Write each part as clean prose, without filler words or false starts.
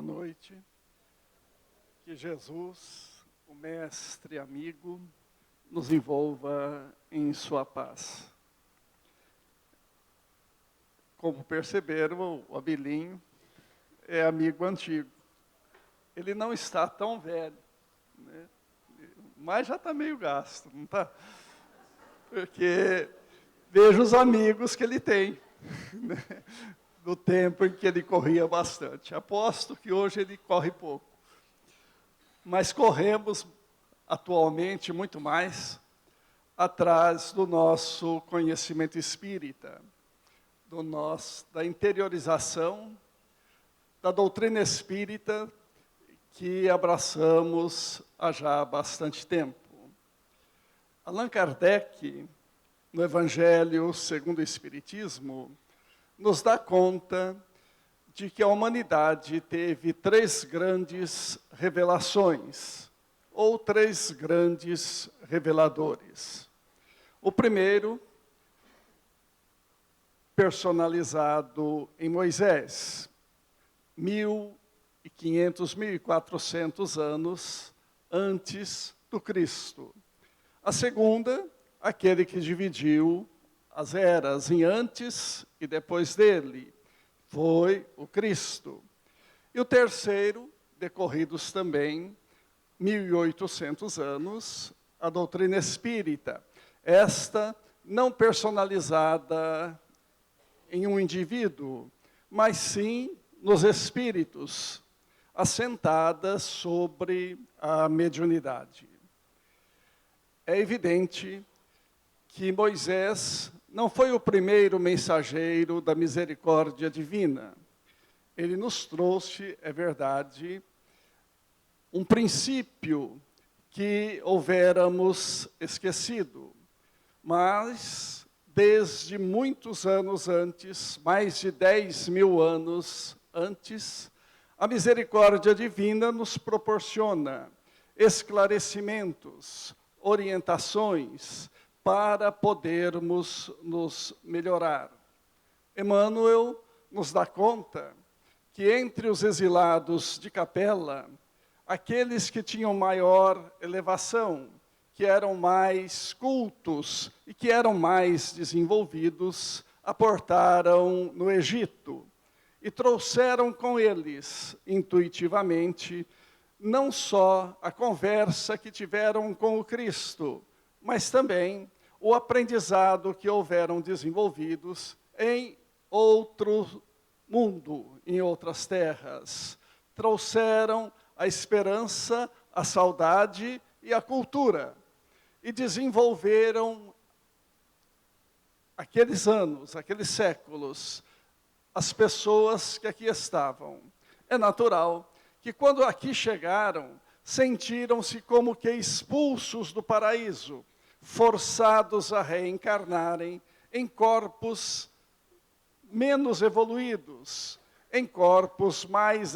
boa noite. Que Jesus, o mestre amigo, nos envolva em sua paz. Como perceberam, o Abilinho é amigo antigo. Ele não está tão velho, né? Mas já está meio gasto, não está? Porque vejo os amigos que ele tem, né? Do tempo em que ele corria bastante. Aposto que hoje ele corre pouco. Mas corremos atualmente muito mais atrás do nosso conhecimento espírita, da interiorização da doutrina espírita que abraçamos há já bastante tempo. Allan Kardec, no Evangelho segundo o Espiritismo, nos dá conta de que a humanidade teve três grandes revelações, ou três grandes reveladores. O primeiro, personalizado em Moisés, 1.500, 1.400 anos antes do Cristo. A segunda, aquele que dividiu as eras em antes e depois dele, foi o Cristo. E o terceiro, decorridos também 1.800 anos, a doutrina espírita. Esta não personalizada em um indivíduo, mas sim nos espíritos, assentada sobre a mediunidade. É evidente que Moisés não foi o primeiro mensageiro da misericórdia divina. Ele nos trouxe, é verdade, um princípio que houvéramos esquecido. Mas, desde muitos anos antes, mais de 10.000 anos antes, a misericórdia divina nos proporciona esclarecimentos, orientações, para podermos nos melhorar. Emmanuel nos dá conta que entre os exilados de Capela, aqueles que tinham maior elevação, que eram mais cultos e que eram mais desenvolvidos, aportaram no Egito e trouxeram com eles, intuitivamente, não só a conversa que tiveram com o Cristo, mas também o aprendizado que houveram desenvolvidos em outro mundo, em outras terras. Trouxeram a esperança, a saudade e a cultura. E desenvolveram aqueles anos, aqueles séculos, as pessoas que aqui estavam. É natural que quando aqui chegaram, sentiram-se como que expulsos do paraíso, forçados a reencarnarem em corpos menos evoluídos, em corpos mais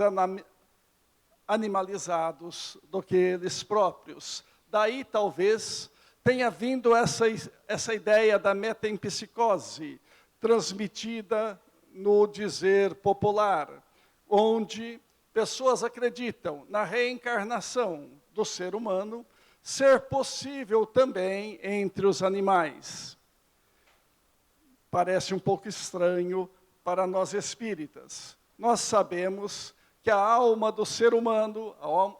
animalizados do que eles próprios. Daí, talvez, tenha vindo essa ideia da metempsicose, transmitida no dizer popular, onde pessoas acreditam na reencarnação do ser humano ser possível também entre os animais. Parece um pouco estranho para nós espíritas. Nós sabemos que a alma do ser humano,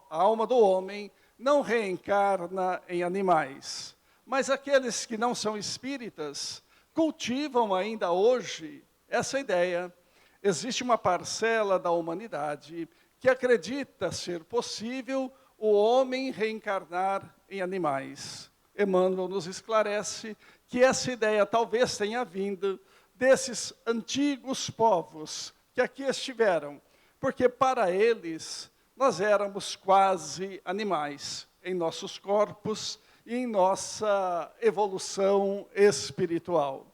a alma do homem, não reencarna em animais. Mas aqueles que não são espíritas cultivam ainda hoje essa ideia. Existe uma parcela da humanidade que acredita ser possível o homem reencarnar em animais. Emmanuel nos esclarece que essa ideia talvez tenha vindo desses antigos povos que aqui estiveram, porque para eles nós éramos quase animais em nossos corpos e em nossa evolução espiritual.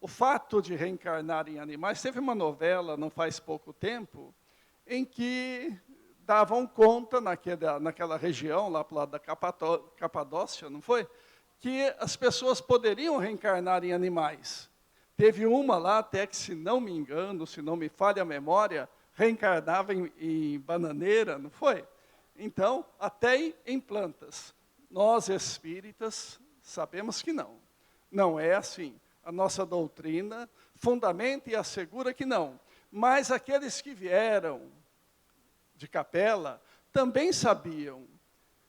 O fato de reencarnar em animais, teve uma novela, não faz pouco tempo, em que davam conta naquela região, lá para o lado da Capadócia, não foi? Que as pessoas poderiam reencarnar em animais. Teve uma lá, até que, se não me engano, se não me falha a memória, reencarnava em bananeira, não foi? Então, até em plantas. Nós espíritas sabemos que não. Não é assim. A nossa doutrina fundamenta e assegura que não. Mas aqueles que vieram de Capela também sabiam.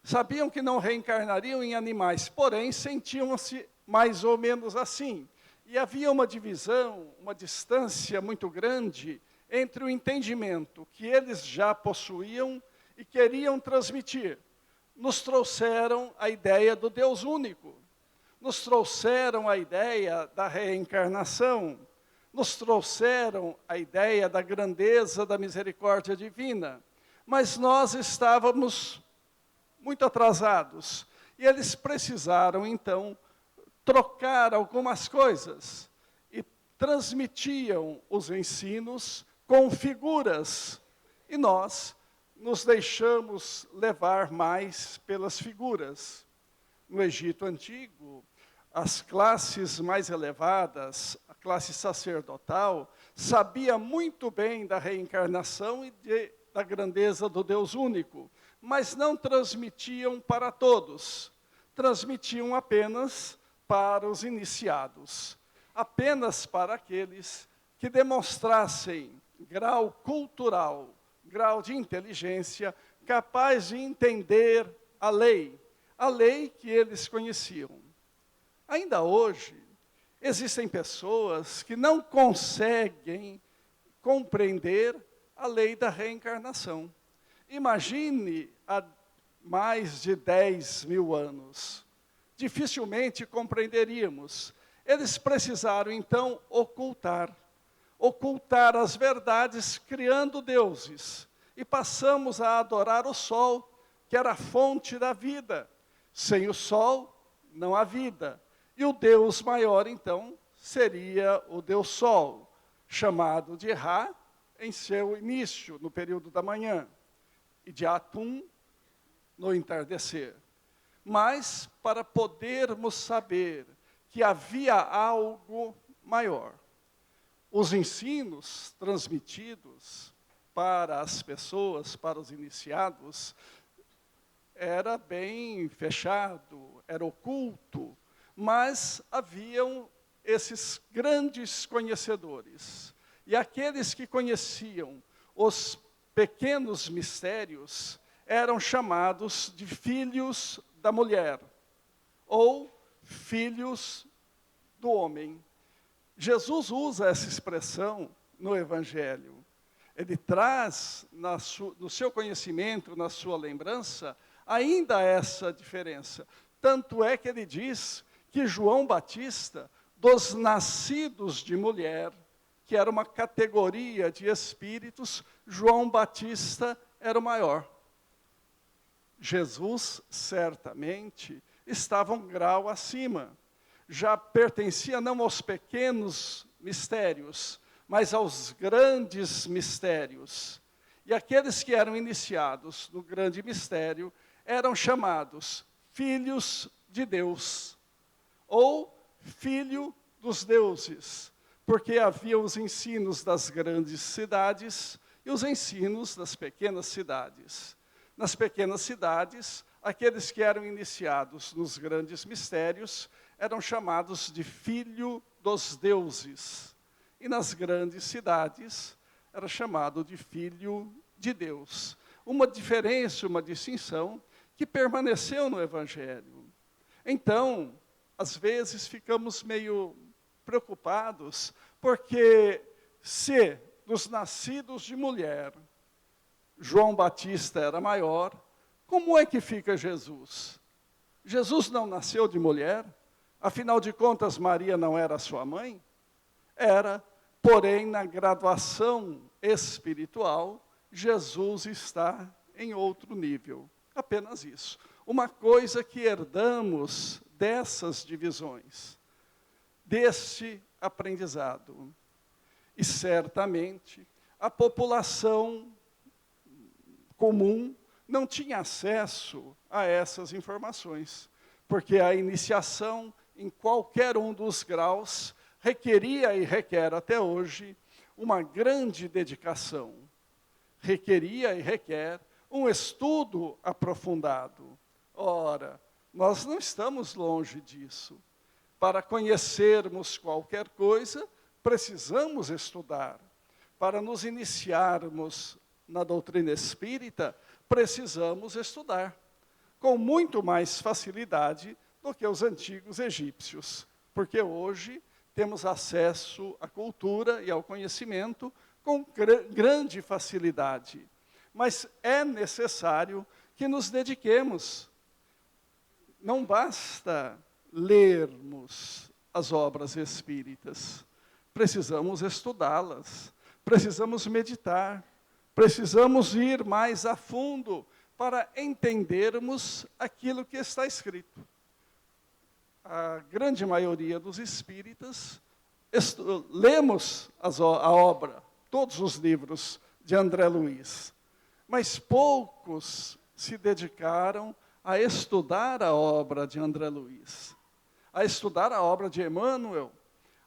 Sabiam que não reencarnariam em animais, porém sentiam-se mais ou menos assim. E havia uma divisão, uma distância muito grande entre o entendimento que eles já possuíam e queriam transmitir. Nos trouxeram a ideia do Deus único, nos trouxeram a ideia da reencarnação, nos trouxeram a ideia da grandeza da misericórdia divina, mas nós estávamos muito atrasados, e eles precisaram, então, trocar algumas coisas, e transmitiam os ensinos com figuras, e nós nos deixamos levar mais pelas figuras. No Egito Antigo, as classes mais elevadas, a classe sacerdotal, sabia muito bem da reencarnação e da grandeza do Deus único, mas não transmitiam para todos, transmitiam apenas para os iniciados, apenas para aqueles que demonstrassem grau cultural, grau de inteligência, capaz de entender a lei que eles conheciam. Ainda hoje, existem pessoas que não conseguem compreender a lei da reencarnação. Imagine há mais de 10 mil anos. Dificilmente compreenderíamos. Eles precisaram, então, ocultar as verdades, criando deuses. E passamos a adorar o sol, que era a fonte da vida. Sem o sol, não há vida. E o Deus maior, então, seria o Deus Sol, chamado de Ra, em seu início, no período da manhã, e de Atum, no entardecer. Mas, para podermos saber que havia algo maior, os ensinos transmitidos para as pessoas, para os iniciados, era bem fechado, era oculto, mas haviam esses grandes conhecedores. E aqueles que conheciam os pequenos mistérios eram chamados de filhos da mulher, ou filhos do homem. Jesus usa essa expressão no Evangelho. Ele traz no seu conhecimento, na sua lembrança, ainda essa diferença. Tanto é que ele diz que João Batista, dos nascidos de mulher, que era uma categoria de espíritos, João Batista era o maior. Jesus, certamente, estava um grau acima. Já pertencia não aos pequenos mistérios, mas aos grandes mistérios. E aqueles que eram iniciados no grande mistério eram chamados filhos de Deus, ou filho dos deuses, porque havia os ensinos das grandes cidades e os ensinos das pequenas cidades. Nas pequenas cidades, aqueles que eram iniciados nos grandes mistérios eram chamados de filho dos deuses. E nas grandes cidades, era chamado de filho de Deus. Uma diferença, uma distinção que permaneceu no Evangelho. Então, às vezes ficamos meio preocupados, porque se dos nascidos de mulher, João Batista era maior, como é que fica Jesus? Jesus não nasceu de mulher? Afinal de contas, Maria não era sua mãe? Era, porém, na graduação espiritual, Jesus está em outro nível. Apenas isso. Uma coisa que herdamos dessas divisões, deste aprendizado. E certamente a população comum não tinha acesso a essas informações, porque a iniciação em qualquer um dos graus requeria e requer até hoje uma grande dedicação. requeria e requer um estudo aprofundado. Ora, nós não estamos longe disso. Para conhecermos qualquer coisa, precisamos estudar. Para nos iniciarmos na doutrina espírita, precisamos estudar, com muito mais facilidade do que os antigos egípcios, porque hoje temos acesso à cultura e ao conhecimento com grande facilidade. Mas é necessário que nos dediquemos. Não basta lermos as obras espíritas, precisamos estudá-las, precisamos meditar, precisamos ir mais a fundo para entendermos aquilo que está escrito. A grande maioria dos espíritas lemos a obra, todos os livros de André Luiz, mas poucos se dedicaram a estudar a obra de André Luiz, a estudar a obra de Emmanuel,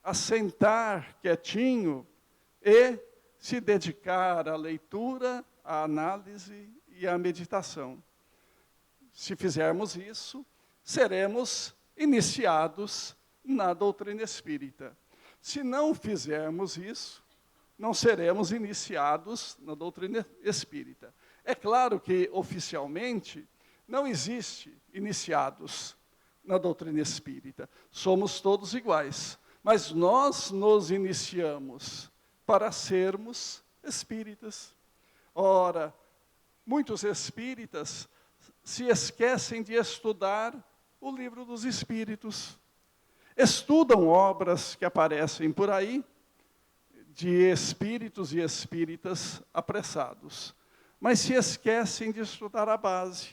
a sentar quietinho e se dedicar à leitura, à análise e à meditação. Se fizermos isso, seremos iniciados na doutrina espírita. Se não fizermos isso, não seremos iniciados na doutrina espírita. É claro que, oficialmente, não existe iniciados na doutrina espírita. Somos todos iguais. Mas nós nos iniciamos para sermos espíritas. Ora, muitos espíritas se esquecem de estudar o livro dos Espíritos. Estudam obras que aparecem por aí, de espíritos e espíritas apressados, mas se esquecem de estudar a base.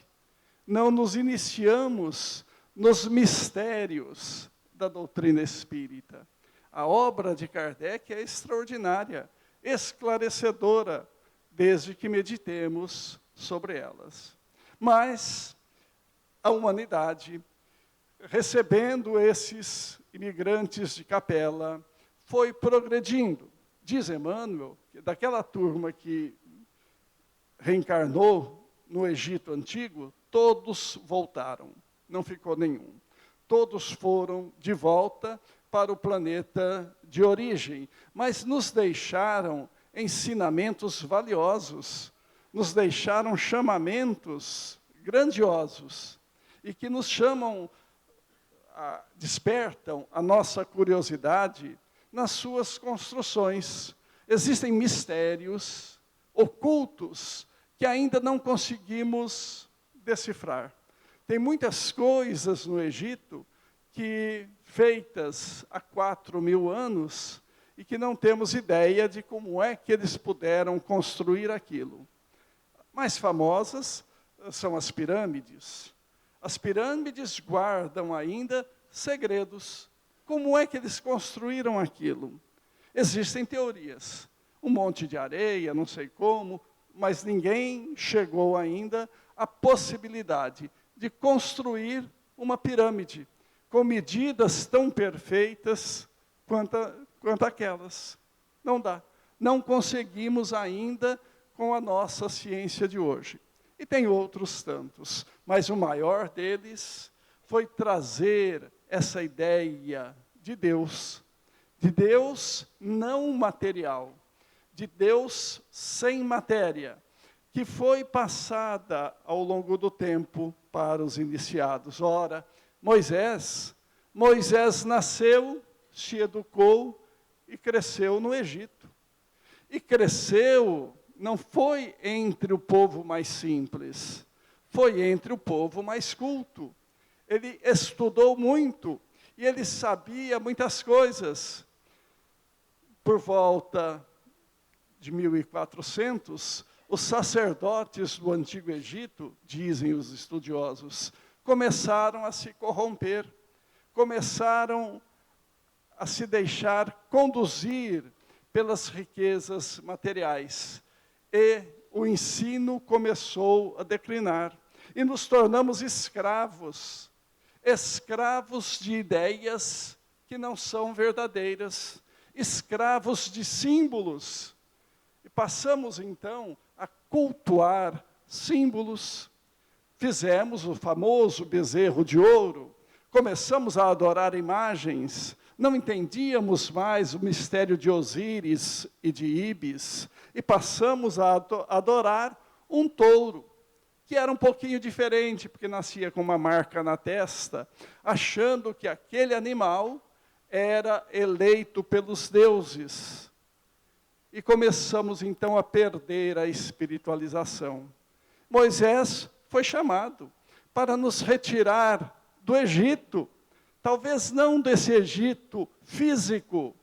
Não nos iniciamos nos mistérios da doutrina espírita. A obra de Kardec é extraordinária, esclarecedora, desde que meditemos sobre elas. Mas a humanidade, recebendo esses imigrantes de capela, foi progredindo. Diz Emmanuel, que daquela turma que reencarnou no Egito Antigo, todos voltaram, não ficou nenhum. Todos foram de volta para o planeta de origem, mas nos deixaram ensinamentos valiosos, nos deixaram chamamentos grandiosos, e que nos chamam, despertam a nossa curiosidade nas suas construções. Existem mistérios ocultos que ainda não conseguimos decifrar. Tem muitas coisas no Egito que, feitas há 4.000 anos, e que não temos ideia de como é que eles puderam construir aquilo. Mais famosas são as pirâmides. As pirâmides guardam ainda segredos. Como é que eles construíram aquilo? Existem teorias. Um monte de areia, não sei como, mas ninguém chegou ainda à possibilidade de construir uma pirâmide com medidas tão perfeitas quanto aquelas. Não dá. Não conseguimos ainda com a nossa ciência de hoje. E tem outros tantos, mas o maior deles foi trazer essa ideia de Deus não material, de Deus sem matéria, que foi passada ao longo do tempo para os iniciados. Ora, Moisés nasceu, se educou e cresceu no Egito. E cresceu, não foi entre o povo mais simples, foi entre o povo mais culto. Ele estudou muito e ele sabia muitas coisas. Por volta de 1400, os sacerdotes do Antigo Egito, dizem os estudiosos, começaram a se corromper, começaram a se deixar conduzir pelas riquezas materiais. E o ensino começou a declinar. E nos tornamos escravos de ideias que não são verdadeiras, escravos de símbolos. E passamos, então, a cultuar símbolos. Fizemos o famoso bezerro de ouro, começamos a adorar imagens, não entendíamos mais o mistério de Osíris e de Íbis, e passamos a adorar um touro, que era um pouquinho diferente, porque nascia com uma marca na testa, achando que aquele animal era eleito pelos deuses. E começamos então a perder a espiritualização. Moisés foi chamado para nos retirar do Egito, talvez não desse Egito físico,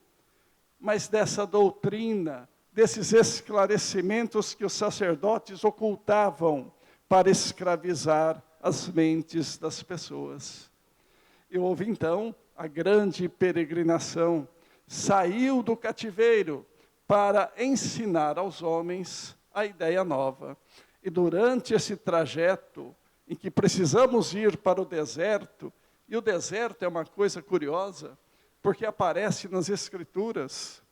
mas dessa doutrina, desses esclarecimentos que os sacerdotes ocultavam para escravizar as mentes das pessoas. E houve então a grande peregrinação, saiu do cativeiro para ensinar aos homens a ideia nova. E durante esse trajeto, em que precisamos ir para o deserto, e o deserto é uma coisa curiosa, porque aparece nas Escrituras.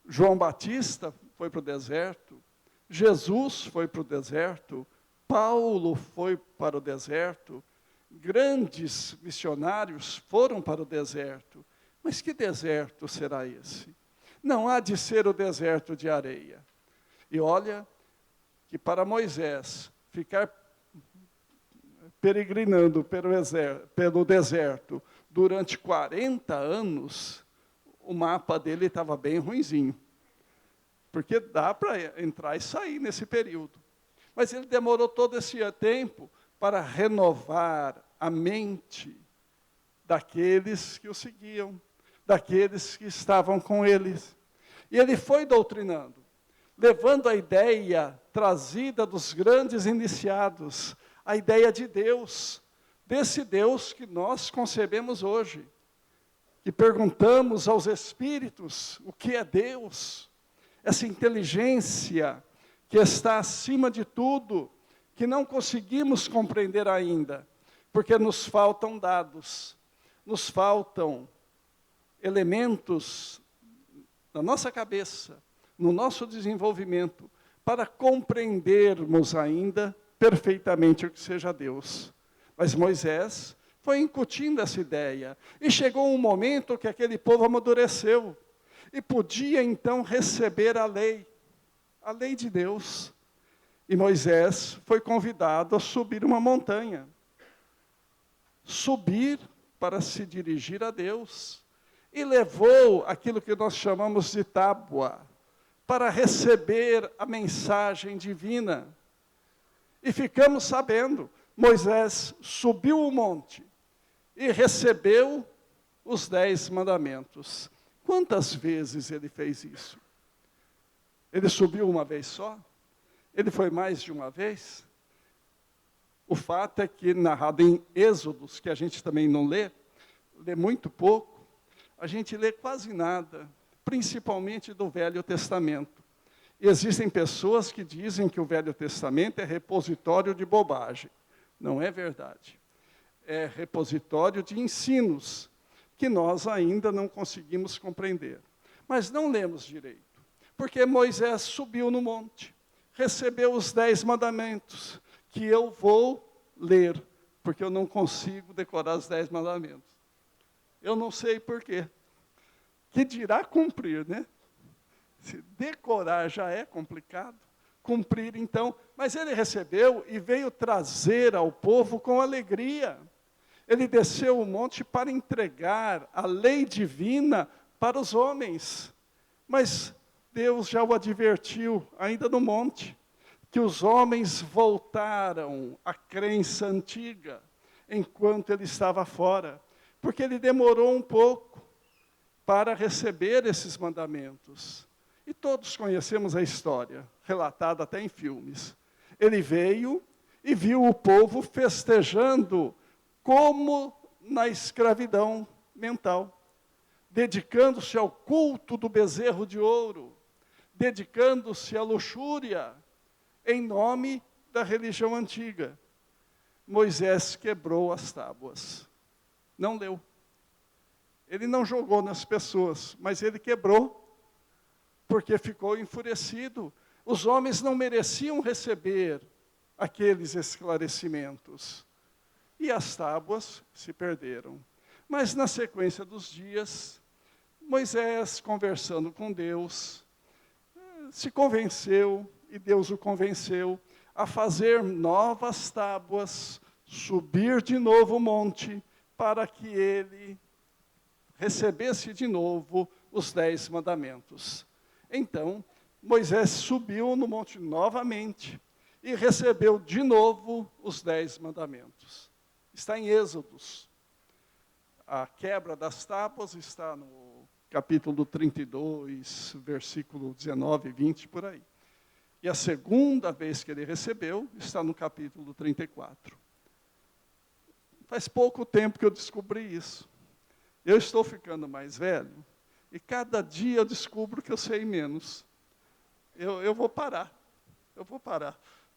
João Batista foi para o deserto, Jesus foi para o deserto, Paulo foi para o deserto, grandes missionários foram para o deserto. Mas que deserto será esse? Não há de ser o deserto de areia. E olha que para Moisés ficar peregrinando pelo deserto durante 40 anos, o mapa dele estava bem ruinzinho. Porque dá para entrar e sair nesse período. Mas ele demorou todo esse tempo para renovar a mente daqueles que o seguiam, daqueles que estavam com eles. E ele foi doutrinando, levando a ideia trazida dos grandes iniciados, a ideia de Deus, desse Deus que nós concebemos hoje, que perguntamos aos espíritos o que é Deus, essa inteligência que está acima de tudo, que não conseguimos compreender ainda, porque nos faltam dados, nos faltam elementos na nossa cabeça, no nosso desenvolvimento, para compreendermos ainda perfeitamente o que seja Deus. Mas Moisés foi incutindo essa ideia, e chegou um momento que aquele povo amadureceu, e podia então receber a lei de Deus. E Moisés foi convidado a subir uma montanha. Subir para se dirigir a Deus. E levou aquilo que nós chamamos de tábua, para receber a mensagem divina. E ficamos sabendo, Moisés subiu o monte e recebeu os 10 mandamentos. Quantas vezes ele fez isso? Ele subiu uma vez só? Ele foi mais de uma vez? O fato é que, narrado em Êxodos, que a gente também não lê muito pouco, a gente lê quase nada, principalmente do Velho Testamento. E existem pessoas que dizem que o Velho Testamento é repositório de bobagem. Não é verdade. É repositório de ensinos, que nós ainda não conseguimos compreender. Mas não lemos direito, porque Moisés subiu no monte, recebeu os 10 mandamentos, que eu vou ler, porque eu não consigo decorar os 10 mandamentos. Eu não sei por quê. Que dirá cumprir, né? Se decorar já é complicado, cumprir então. Mas ele recebeu e veio trazer ao povo com alegria. Ele desceu o monte para entregar a lei divina para os homens. Mas Deus já o advertiu, ainda no monte, que os homens voltaram à crença antiga, enquanto ele estava fora. Porque ele demorou um pouco para receber esses mandamentos. E todos conhecemos a história, relatada até em filmes. Ele veio e viu o povo festejando como na escravidão mental, dedicando-se ao culto do bezerro de ouro, dedicando-se à luxúria, em nome da religião antiga. Moisés quebrou as tábuas. Não leu. Ele não jogou nas pessoas, mas ele quebrou, porque ficou enfurecido. Os homens não mereciam receber aqueles esclarecimentos. E as tábuas se perderam. Mas na sequência dos dias, Moisés, conversando com Deus, se convenceu, e Deus o convenceu, a fazer novas tábuas, subir de novo o monte, para que ele recebesse de novo os 10 mandamentos. Então, Moisés subiu no monte novamente e recebeu de novo os 10 mandamentos. Está em Êxodos. A quebra das tábuas está no capítulo 32, versículo 19 e 20, por aí. E a segunda vez que ele recebeu está no capítulo 34. Faz pouco tempo que eu descobri isso. Eu estou ficando mais velho e cada dia eu descubro que eu sei menos. Eu vou parar,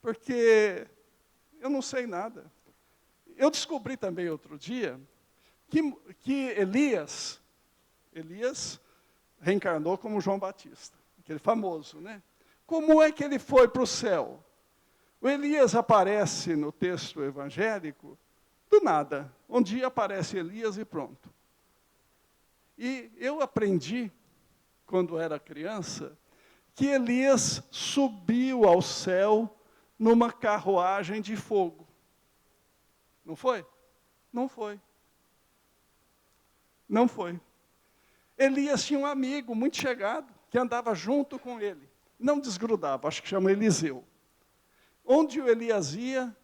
porque eu não sei nada. Eu descobri também outro dia que Elias reencarnou como João Batista, aquele famoso, né? Como é que ele foi para o céu? O Elias aparece no texto evangélico do nada. Um dia aparece Elias e pronto. E eu aprendi, quando era criança, que Elias subiu ao céu numa carruagem de fogo. Não foi? Não foi. Não foi. Elias tinha um amigo muito chegado, que andava junto com ele. Não desgrudava, acho que chama Eliseu. Onde o Elias ia,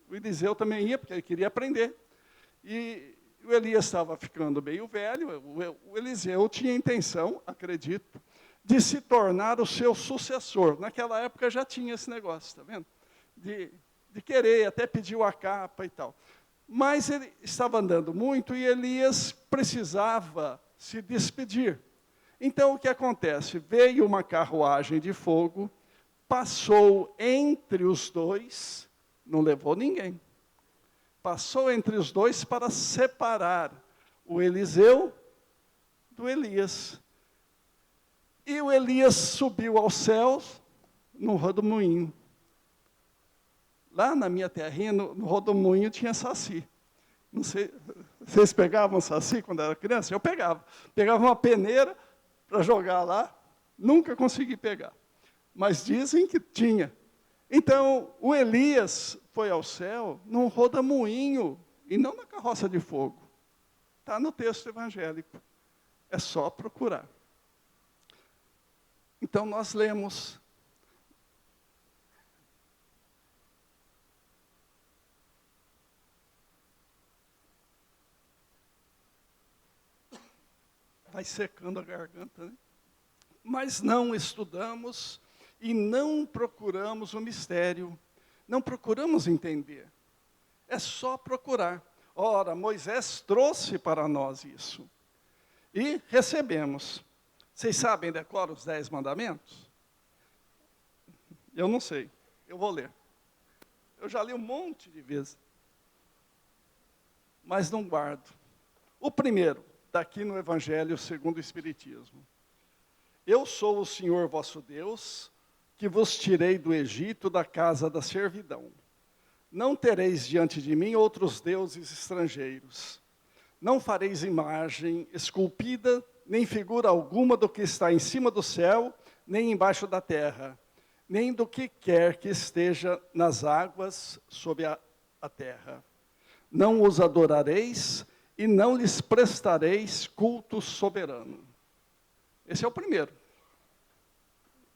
o Eliseu também ia, porque ele queria aprender. E o Elias estava ficando meio velho, o Eliseu tinha intenção, acredito, de se tornar o seu sucessor. Naquela época já tinha esse negócio, está vendo? De querer, até pediu a capa e tal. Mas ele estava andando muito e Elias precisava se despedir. Então, o que acontece? Veio uma carruagem de fogo, passou entre os dois, não levou ninguém. Passou entre os dois para separar o Eliseu do Elias. E o Elias subiu aos céus no rodomoinho. Lá na minha terrinha, no rodomoinho, tinha saci. Não sei, vocês pegavam saci quando era criança? Eu pegava. Pegava uma peneira para jogar lá, nunca consegui pegar. Mas dizem que tinha. Então, o Elias foi ao céu num rodamuinho, e não na carroça de fogo. Está no texto evangélico. É só procurar. Então, nós lemos. Vai secando a garganta, né? Mas não estudamos e não procuramos o mistério. Não procuramos entender. É só procurar. Ora, Moisés trouxe para nós isso. E recebemos. Vocês sabem decora os 10 mandamentos? Eu não sei. Eu vou ler. Eu já li um monte de vezes. Mas não guardo. O primeiro, está aqui no Evangelho segundo o Espiritismo. Eu sou o Senhor vosso Deus, que vos tirei do Egito, da casa da servidão. Não tereis diante de mim outros deuses estrangeiros. Não fareis imagem esculpida, nem figura alguma do que está em cima do céu, nem embaixo da terra, nem do que quer que esteja nas águas sob a terra. Não os adorareis e não lhes prestareis culto soberano. Esse é o primeiro.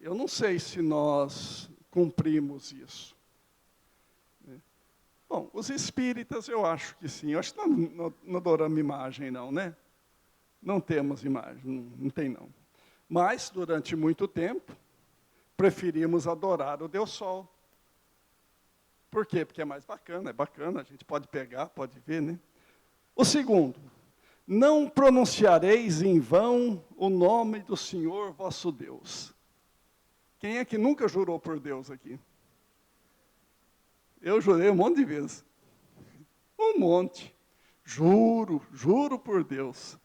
Eu não sei se nós cumprimos isso. Bom, os espíritas eu acho que sim. Eu acho que não adoramos imagem não, né? Não temos imagem, não tem não. Mas, durante muito tempo, preferimos adorar o Deus Sol. Por quê? Porque é mais bacana, a gente pode pegar, pode ver, né? O segundo, não pronunciareis em vão o nome do Senhor vosso Deus. Quem é que nunca jurou por Deus aqui? Eu jurei um monte de vezes. Um monte. Juro por Deus.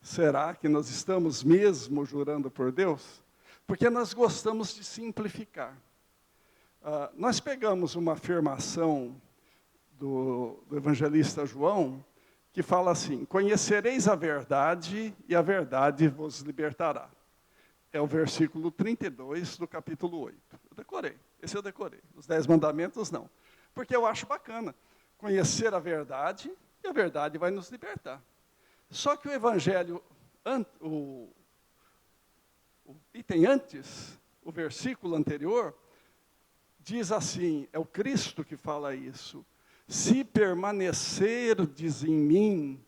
Será que nós estamos mesmo jurando por Deus? Porque nós gostamos de simplificar. Nós pegamos uma afirmação do evangelista João, que fala assim: conhecereis a verdade, e a verdade vos libertará. É o versículo 32 do capítulo 8. Eu decorei, esse eu decorei. Os 10 mandamentos, não. Porque eu acho bacana conhecer a verdade, e a verdade vai nos libertar. Só que o evangelho, o item antes, o versículo anterior, diz assim, é o Cristo que fala isso: se permanecerdes em mim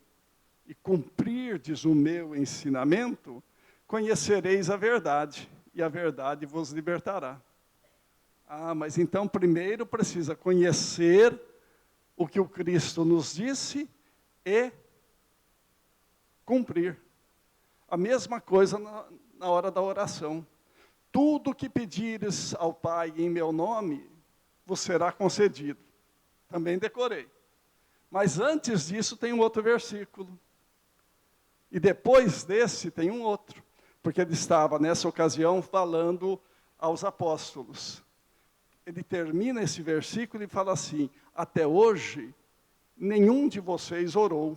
e cumprirdes o meu ensinamento, conhecereis a verdade, e a verdade vos libertará. Mas então primeiro precisa conhecer o que o Cristo nos disse e cumprir. A mesma coisa na hora da oração. Tudo que pedires ao Pai em meu nome, vos será concedido. Também decorei. Mas antes disso tem um outro versículo. E depois desse tem um outro. Porque ele estava, nessa ocasião, falando aos apóstolos. Ele termina esse versículo e fala assim: até hoje, nenhum de vocês orou.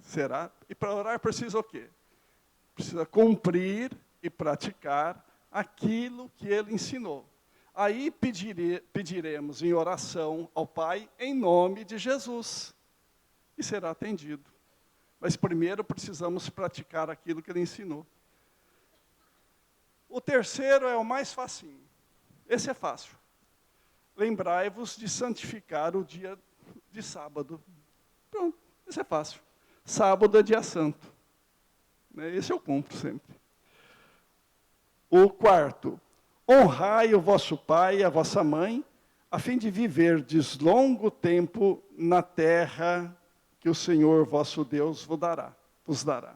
Será? E para orar precisa o quê? Precisa cumprir e praticar aquilo que ele ensinou. Aí pediremos em oração ao Pai em nome de Jesus. E será atendido. Mas primeiro precisamos praticar aquilo que ele ensinou. O terceiro é o mais facinho. Esse é fácil. Lembrai-vos de santificar o dia de sábado. Pronto, esse é fácil. Sábado é dia santo. Esse eu cumpro sempre. O quarto, honrai o vosso pai e a vossa mãe, a fim de viverdes longo tempo na terra que o Senhor vosso Deus vos dará.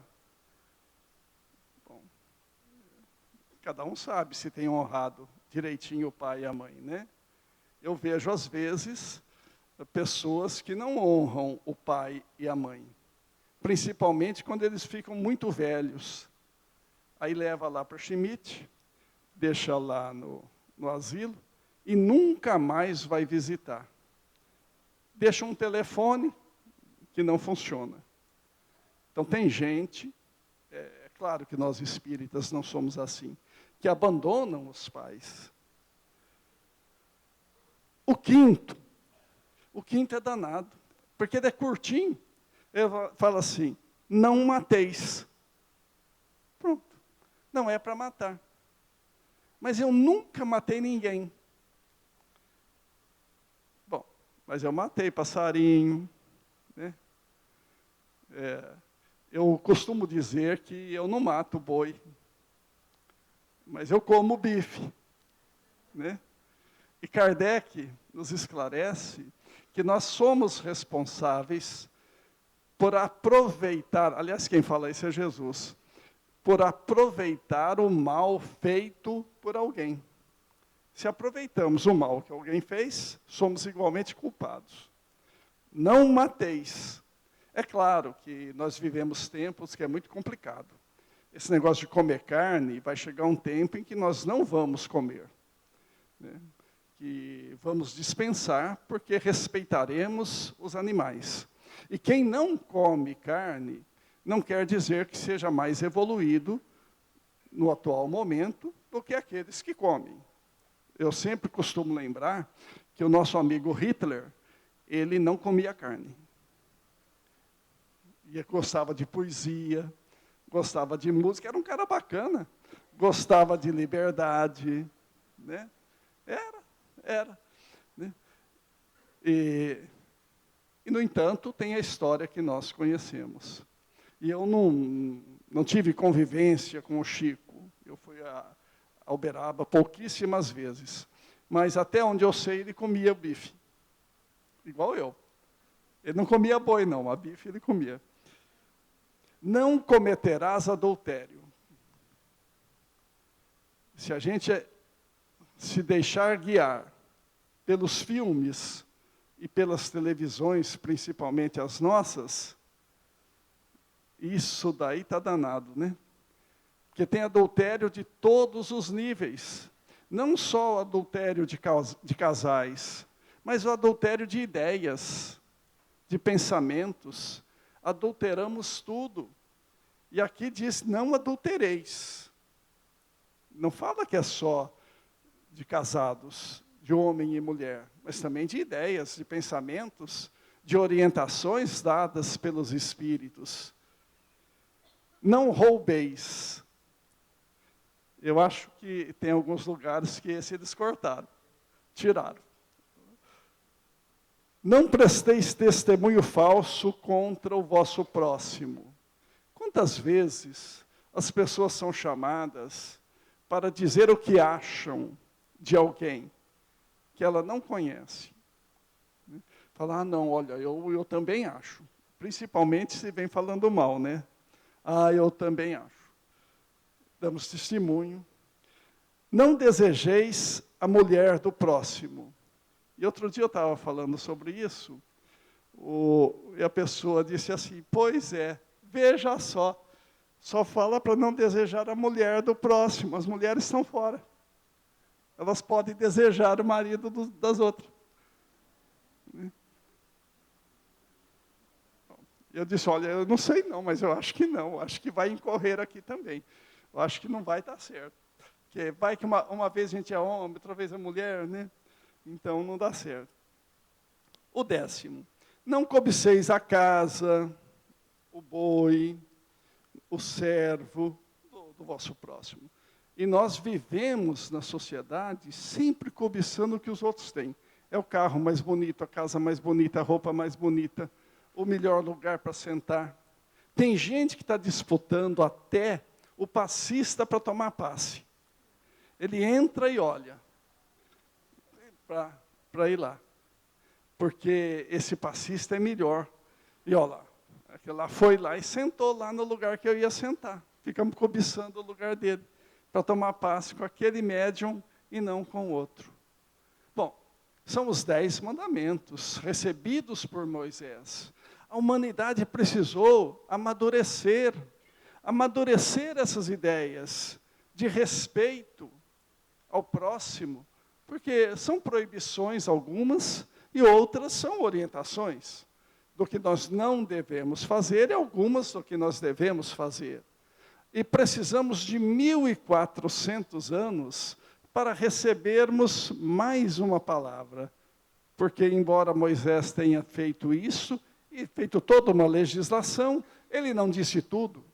Bom, cada um sabe se tem honrado direitinho o pai e a mãe, né? Eu vejo às vezes pessoas que não honram o pai e a mãe. Principalmente quando eles ficam muito velhos. Aí leva lá para o Schmidt, deixa lá no asilo, e nunca mais vai visitar. Deixa um telefone que não funciona. Então tem gente, é claro que nós espíritas não somos assim, que abandonam os pais. O quinto é danado, porque ele é curtinho. Ele fala assim: não mateis. Pronto. Não é para matar. Mas eu nunca matei ninguém. Bom, mas eu matei passarinho, né? Eu costumo dizer que eu não mato boi, mas eu como bife, né? E Kardec nos esclarece que nós somos responsáveis por aproveitar, aliás, quem fala isso é Jesus, por aproveitar o mal feito por alguém. Se aproveitamos o mal que alguém fez, somos igualmente culpados. Não mateis. É claro que nós vivemos tempos que é muito complicado. Esse negócio de comer carne, vai chegar um tempo em que nós não vamos comer, né? Que vamos dispensar, porque respeitaremos os animais. E quem não come carne, não quer dizer que seja mais evoluído no atual momento do que aqueles que comem. Eu sempre costumo lembrar que o nosso amigo Hitler, ele não comia carne. E gostava de poesia, gostava de música, era um cara bacana, gostava de liberdade, né? Era. Né? E, no entanto, tem a história que nós conhecemos. E eu não tive convivência com o Chico. Eu fui a Uberaba pouquíssimas vezes. Mas até onde eu sei, ele comia bife. Igual eu. Ele não comia boi, não. A bife ele comia. Não cometerás adultério. Se a gente se deixar guiar pelos filmes e pelas televisões, principalmente as nossas, isso daí está danado, né? Porque tem adultério de todos os níveis. Não só o adultério de casais, mas o adultério de ideias, de pensamentos. Adulteramos tudo. E aqui diz, não adultereis. Não fala que é só de casados, de homem e mulher, mas também de ideias, de pensamentos, de orientações dadas pelos espíritos. Não roubeis. Eu acho que tem alguns lugares que esse eles cortaram, tiraram. Não presteis testemunho falso contra o vosso próximo. Quantas vezes as pessoas são chamadas para dizer o que acham de alguém que ela não conhece? Falar, não, olha, eu também acho. Principalmente se vem falando mal, né? Eu também acho. Damos testemunho. Não desejeis a mulher do próximo. E outro dia eu estava falando sobre isso, e a pessoa disse assim, pois é, veja só fala para não desejar a mulher do próximo, as mulheres estão fora. Elas podem desejar o marido das outras. Eu disse, olha, eu não sei não, mas eu acho que não, acho que vai incorrer aqui também. Eu acho que não vai estar certo. Porque vai que uma vez a gente é homem, outra vez é mulher, né? Então não dá certo. O 10º, não cobiceis a casa, o boi, o servo do vosso próximo. E nós vivemos na sociedade sempre cobiçando o que os outros têm. É o carro mais bonito, a casa mais bonita, a roupa mais bonita, o melhor lugar para sentar. Tem gente que está disputando até o passista para tomar passe. Ele entra e olha para ir lá. Porque esse passista é melhor. E olha lá, aquele lá foi lá e sentou lá no lugar que eu ia sentar. Ficamos cobiçando o lugar dele, para tomar passe com aquele médium e não com o outro. Bom, são os 10 mandamentos recebidos por Moisés. A humanidade precisou amadurecer essas ideias de respeito ao próximo, porque são proibições algumas e outras são orientações do que nós não devemos fazer e algumas do que nós devemos fazer. E precisamos de 1400 anos para recebermos mais uma palavra, porque embora Moisés tenha feito isso, e feito toda uma legislação, ele não disse tudo.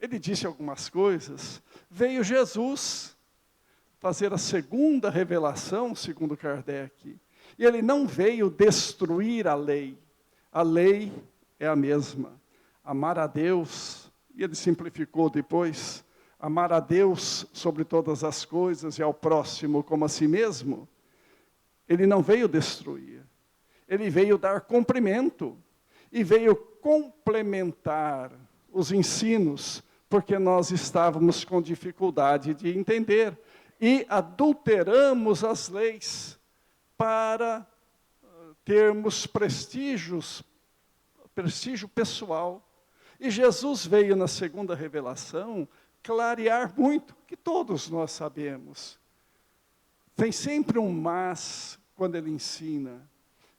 Ele disse algumas coisas. Veio Jesus fazer a segunda revelação, segundo Kardec. E ele não veio destruir a lei. A lei é a mesma. Amar a Deus, e ele simplificou depois, amar a Deus sobre todas as coisas e ao próximo como a si mesmo. Ele não veio destruir. Ele veio dar cumprimento e veio complementar os ensinos, porque nós estávamos com dificuldade de entender e adulteramos as leis para termos prestígio pessoal. E Jesus veio na segunda revelação clarear muito, que todos nós sabemos. Tem sempre um mas quando ele ensina.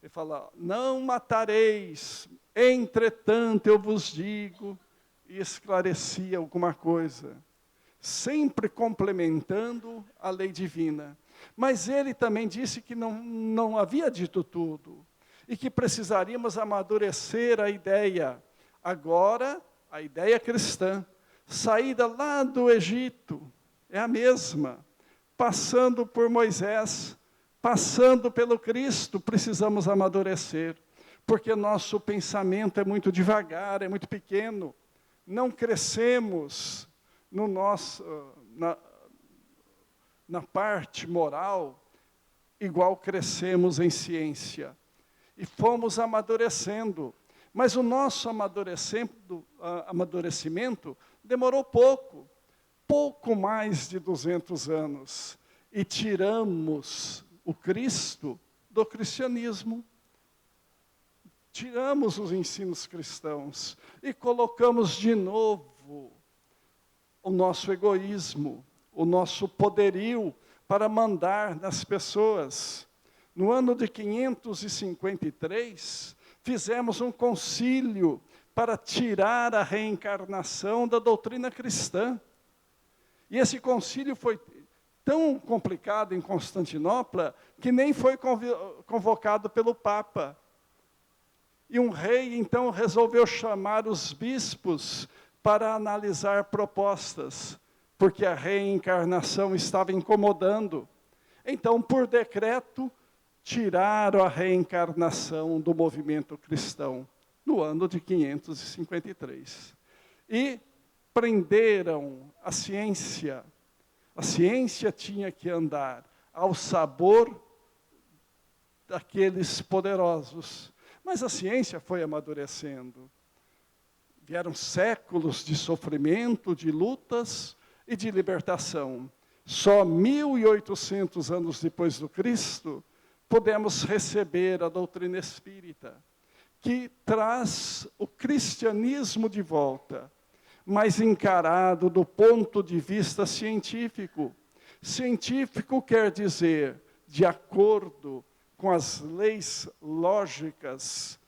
Ele fala, não matareis, entretanto eu vos digo, e esclarecia alguma coisa. Sempre complementando a lei divina. Mas ele também disse que não havia dito tudo. E que precisaríamos amadurecer a ideia. Agora, a ideia cristã, saída lá do Egito, é a mesma. Passando por Moisés, passando pelo Cristo, precisamos amadurecer, porque nosso pensamento é muito devagar, é muito pequeno. Não crescemos na parte moral, igual crescemos em ciência. E fomos amadurecendo. Mas o nosso amadurecimento demorou pouco mais de 200 anos. E tiramos o Cristo do cristianismo. Tiramos os ensinos cristãos e colocamos de novo o nosso egoísmo, o nosso poderio para mandar nas pessoas. No ano de 553, fizemos um concílio para tirar a reencarnação da doutrina cristã. E esse concílio foi tão complicado em Constantinopla que nem foi convocado pelo Papa. E um rei, então, resolveu chamar os bispos para analisar propostas, porque a reencarnação estava incomodando. Então, por decreto, tiraram a reencarnação do movimento cristão, no ano de 553. E prenderam a ciência. A ciência tinha que andar ao sabor daqueles poderosos. Mas a ciência foi amadurecendo. Vieram séculos de sofrimento, de lutas e de libertação. Só 1800 anos depois do Cristo, podemos receber a doutrina espírita, que traz o cristianismo de volta, mas encarado do ponto de vista científico. Científico quer dizer de acordo com as leis lógicas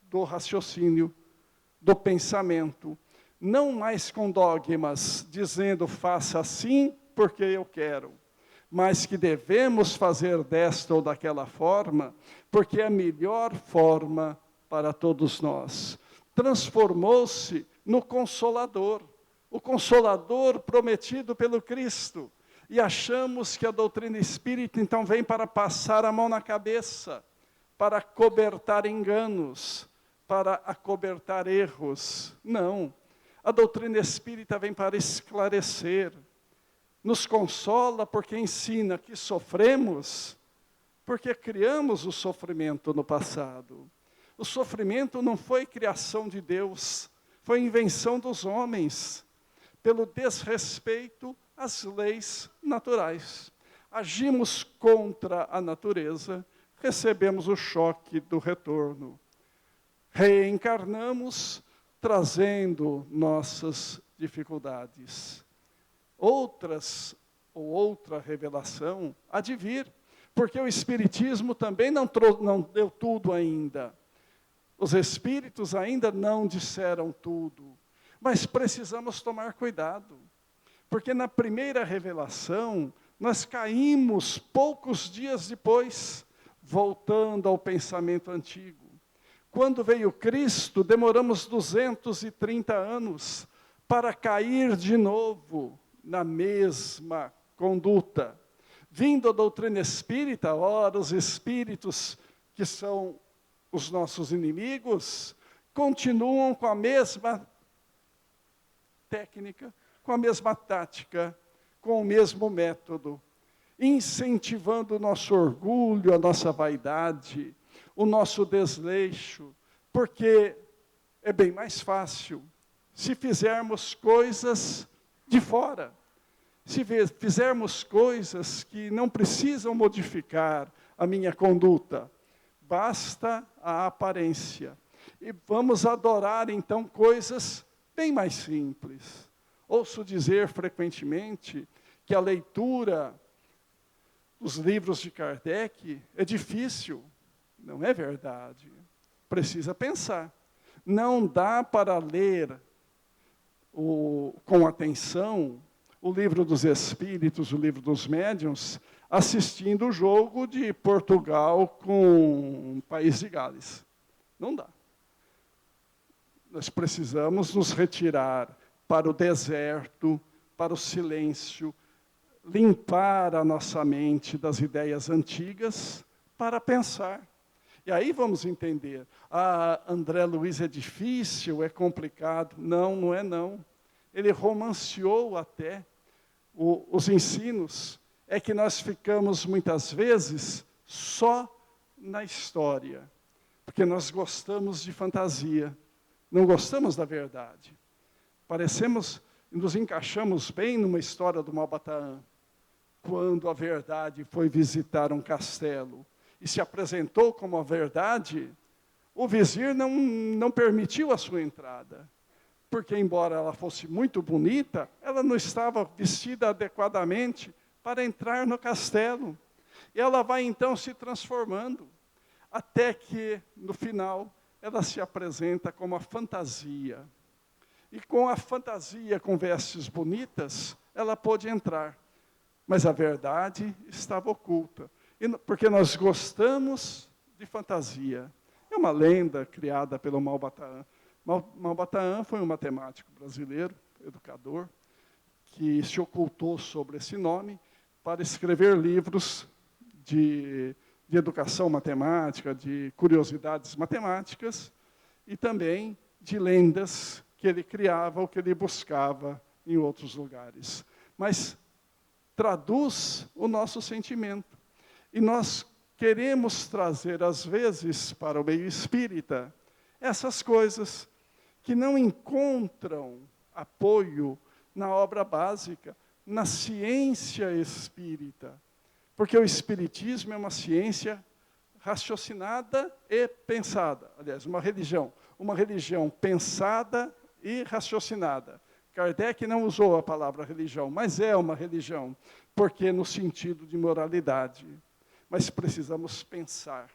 do raciocínio, do pensamento, não mais com dogmas, dizendo faça assim porque eu quero, mas que devemos fazer desta ou daquela forma, porque é a melhor forma para todos nós. Transformou-se no Consolador, o Consolador prometido pelo Cristo. E achamos que a doutrina espírita, então, vem para passar a mão na cabeça, para acobertar enganos, para acobertar erros. Não. A doutrina espírita vem para esclarecer. Nos consola porque ensina que sofremos, porque criamos o sofrimento no passado. O sofrimento não foi criação de Deus, foi invenção dos homens, pelo desrespeito às leis naturais. Agimos contra a natureza, recebemos o choque do retorno. Reencarnamos, trazendo nossas dificuldades. Outra revelação há de vir, porque o Espiritismo também não deu tudo ainda. Os Espíritos ainda não disseram tudo, mas precisamos tomar cuidado, porque na primeira revelação, nós caímos poucos dias depois, voltando ao pensamento antigo. Quando veio Cristo, demoramos 230 anos para cair de novo na mesma conduta. Vindo a doutrina espírita, ora, os espíritos que são os nossos inimigos, continuam com a mesma técnica, com a mesma tática, com o mesmo método, incentivando o nosso orgulho, a nossa vaidade, o nosso desleixo, porque é bem mais fácil se fizermos coisas de fora, se fizermos coisas que não precisam modificar a minha conduta, basta a aparência. E vamos adorar, então, coisas bem mais simples. Ouço dizer frequentemente que a leitura dos livros de Kardec é difícil. Não é verdade. Precisa pensar. Não dá para ler com atenção o livro dos Espíritos, o livro dos Médiuns, assistindo o jogo de Portugal com o País de Gales. Não dá. Nós precisamos nos retirar para o deserto, para o silêncio, limpar a nossa mente das ideias antigas para pensar. E aí vamos entender, André Luiz é difícil, é complicado. Não, não é não. Ele romanceou até os ensinos. É que nós ficamos muitas vezes só na história, porque nós gostamos de fantasia, não gostamos da verdade. Nos encaixamos bem numa história do Malbatã, quando a verdade foi visitar um castelo e se apresentou como a verdade, o vizir não permitiu a sua entrada. porque embora ela fosse muito bonita, ela não estava vestida adequadamente para entrar no castelo. E ela vai então se transformando, até que, no final, ela se apresenta como a fantasia. E com a fantasia, com vestes bonitas, ela pôde entrar. Mas a verdade estava oculta, porque nós gostamos de fantasia. É uma lenda criada pelo Malbataan. Malbataan foi um matemático brasileiro, educador, que se ocultou sobre esse nome para escrever livros de educação matemática, de curiosidades matemáticas, e também de lendas que ele criava ou que ele buscava em outros lugares. Mas traduz o nosso sentimento. E nós queremos trazer, às vezes, para o meio espírita, essas coisas que não encontram apoio na obra básica, na ciência espírita. Porque o espiritismo é uma ciência raciocinada e pensada. Aliás, uma religião pensada e raciocinada. Kardec não usou a palavra religião, mas é uma religião, porque no sentido de moralidade. Mas precisamos pensar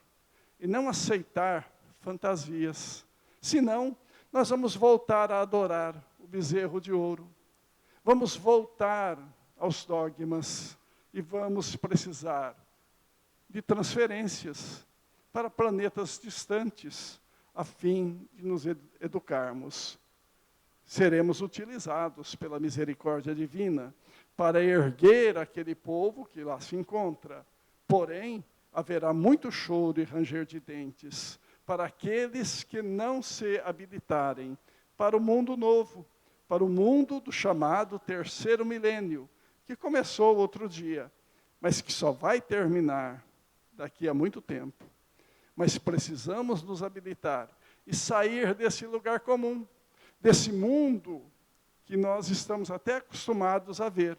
e não aceitar fantasias. Senão, nós vamos voltar a adorar o bezerro de ouro. Vamos voltar aos dogmas e vamos precisar de transferências para planetas distantes, a fim de nos educarmos. Seremos utilizados pela misericórdia divina para erguer aquele povo que lá se encontra. Porém, haverá muito choro e ranger de dentes para aqueles que não se habilitarem para o mundo novo, para o mundo do chamado terceiro milênio, que começou outro dia, mas que só vai terminar daqui a muito tempo. Mas precisamos nos habilitar e sair desse lugar comum, desse mundo que nós estamos até acostumados a ver,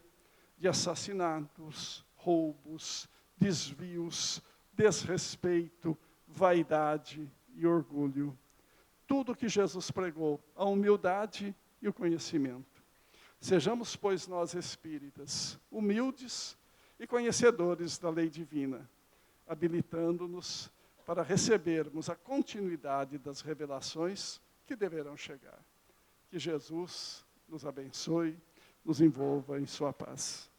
de assassinatos, roubos, desvios, desrespeito, vaidade e orgulho. Tudo que Jesus pregou, a humildade e o conhecimento. Sejamos, pois, nós espíritas, humildes e conhecedores da lei divina, habilitando-nos para recebermos a continuidade das revelações que deverão chegar. Que Jesus nos abençoe, nos envolva em sua paz.